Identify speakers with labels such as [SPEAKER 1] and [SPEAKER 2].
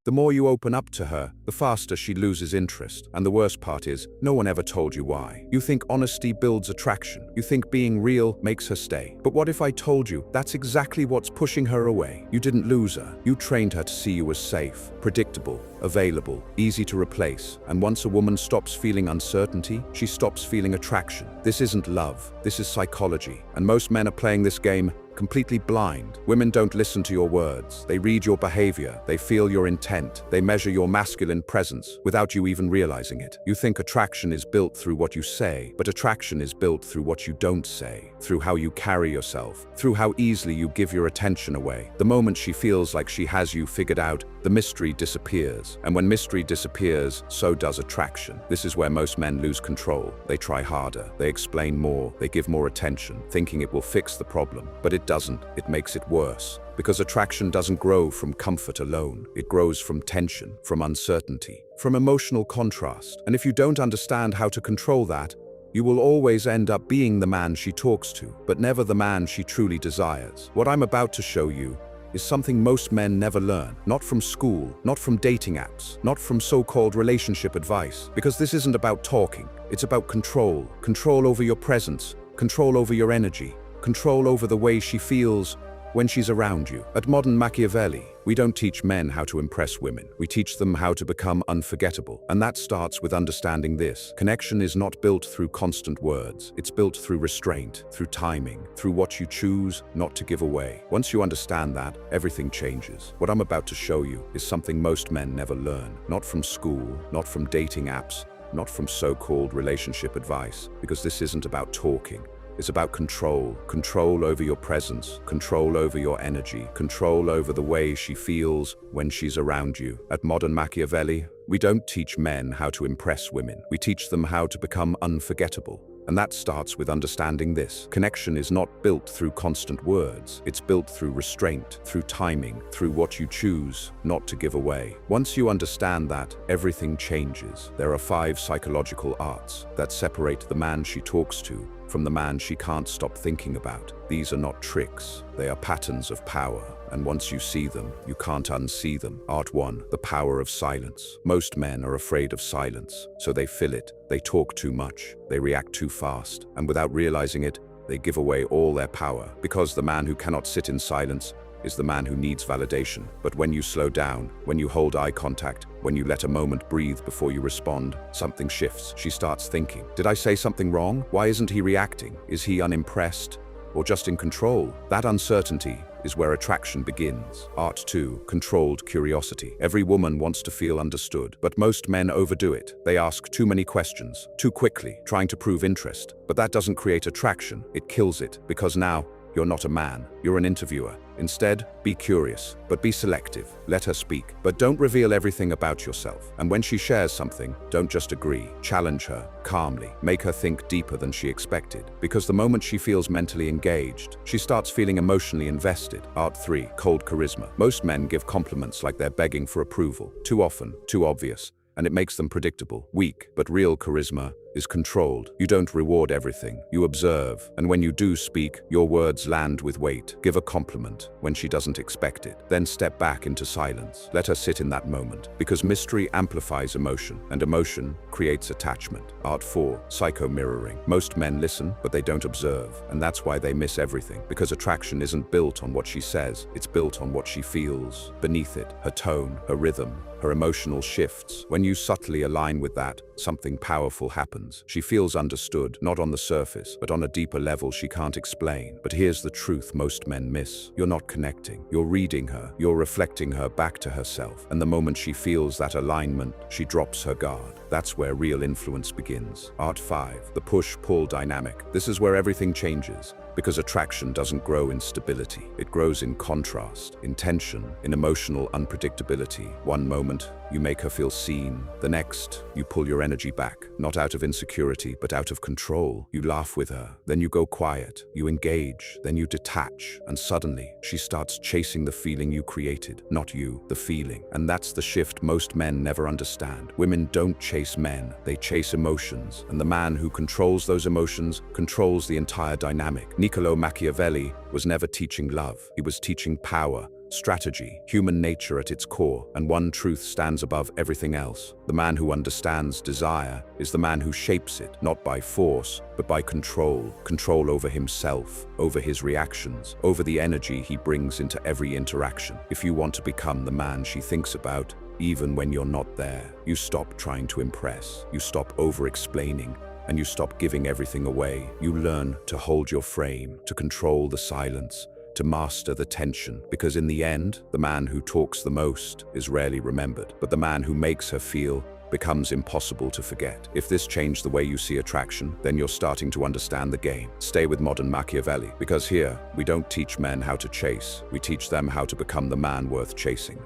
[SPEAKER 1] The more you open up to her, the faster she loses interest. And the worst part is, no one ever told you why. You think honesty builds attraction. You think being real makes her stay. But what if I told you that's exactly what's pushing her away? You didn't lose her. You trained her to see you as safe, predictable, available, easy to replace. And once a woman stops feeling uncertainty, she stops feeling attraction. This isn't love. This is psychology. And most men are playing this game completely blind. Women don't listen to your words. They read your behavior. They feel your intent. They measure your masculine presence without you even realizing it. You think attraction is built through what you say, but attraction is built through what you don't say, through how you carry yourself, through how easily you give your attention away. The moment she feels like she has you figured out, the mystery disappears. And when mystery disappears, so does attraction. This is where most men lose control. They try harder. They explain more. They give more attention, thinking it will fix the problem. But it doesn't. It makes it worse. Because attraction doesn't grow from comfort alone. It grows from tension, from uncertainty, from emotional contrast. And if you don't understand how to control that, you will always end up being the man she talks to, but never the man she truly desires. What I'm about to show you is something most men never learn. Not from school, not from dating apps, not from so-called relationship advice. Because this isn't about talking. It's about control. Control over your presence. Control over your energy. Control over the way she feels when she's around you. At Modern Machiavelli, we don't teach men how to impress women. We teach them how to become unforgettable. And that starts with understanding this. Connection is not built through constant words. It's built through restraint, through timing, through what you choose not to give away. Once you understand that, everything changes. What I'm about to show you is something most men never learn. Not from school, not from dating apps, not from so-called relationship advice. Because this isn't about talking. It's about control. Control over your presence, control over your energy, control over the way she feels when she's around you. At Modern Machiavelli, we don't teach men how to impress women. We teach them how to become unforgettable. And that starts with understanding this. Connection is not built through constant words. It's built through restraint, through timing, through what you choose not to give away. Once you understand that, everything changes. There are 5 psychological arts that separate the man she talks to from the man she can't stop thinking about. These are not tricks. They are patterns of power. And once you see them, you can't unsee them. Art 1, the power of silence. Most men are afraid of silence, so they fill it. They talk too much. They react too fast. And without realizing it, they give away all their power. Because the man who cannot sit in silence is the man who needs validation. But when you slow down, when you hold eye contact, when you let a moment breathe before you respond, something shifts. She starts thinking, did I say something wrong? Why isn't he reacting? Is he unimpressed? Or just in control? That uncertainty is where attraction begins. Art 2, controlled curiosity. Every woman wants to feel understood, but most men overdo it. They ask too many questions, too quickly, trying to prove interest. But that doesn't create attraction, it kills it, because now you're not a man, you're an interviewer. Instead, be curious, but be selective. Let her speak, but don't reveal everything about yourself. And when she shares something, don't just agree. Challenge her, calmly. Make her think deeper than she expected. Because the moment she feels mentally engaged, she starts feeling emotionally invested. Art 3, cold charisma. Most men give compliments like they're begging for approval. Too often, too obvious, and it makes them predictable, weak. But real charisma is controlled. You don't reward everything, you observe. And when you do speak, your words land with weight. Give a compliment when she doesn't expect it. Then step back into silence. Let her sit in that moment. Because mystery amplifies emotion, and emotion creates attachment. Art 4, psycho-mirroring. Most men listen, but they don't observe. And that's why they miss everything. Because attraction isn't built on what she says, it's built on what she feels. Beneath it, her tone, her rhythm, her emotional shifts. When you subtly align with that, something powerful happens. She feels understood, not on the surface, but on a deeper level she can't explain. But here's the truth most men miss. You're not connecting. You're reading her. You're reflecting her back to herself. And the moment she feels that alignment, she drops her guard. That's where real influence begins. Art 5, the push-pull dynamic. This is where everything changes. Because attraction doesn't grow in stability. It grows in contrast, in tension, in emotional unpredictability. One moment, you make her feel seen. The next, you pull your energy back, not out of insecurity, but out of control. You laugh with her, then you go quiet. You engage, then you detach. And suddenly, she starts chasing the feeling you created, not you, the feeling. And that's the shift most men never understand. Women don't chase men, they chase emotions. And the man who controls those emotions controls the entire dynamic. Niccolo Machiavelli was never teaching love. He was teaching power. strategy, human nature at its core, and one truth stands above everything else. The man who understands desire is the man who shapes it, not by force, but by control. Control over himself, over his reactions, over the energy he brings into every interaction. If you want to become the man she thinks about, even when you're not there, you stop trying to impress, you stop over-explaining, and you stop giving everything away. You learn to hold your frame, to control the silence, to master the tension, because in the end, the man who talks the most is rarely remembered, but the man who makes her feel becomes impossible to forget. If this changed the way you see attraction, then you're starting to understand the game. Stay with Modern Machiavelli, because here, we don't teach men how to chase, we teach them how to become the man worth chasing.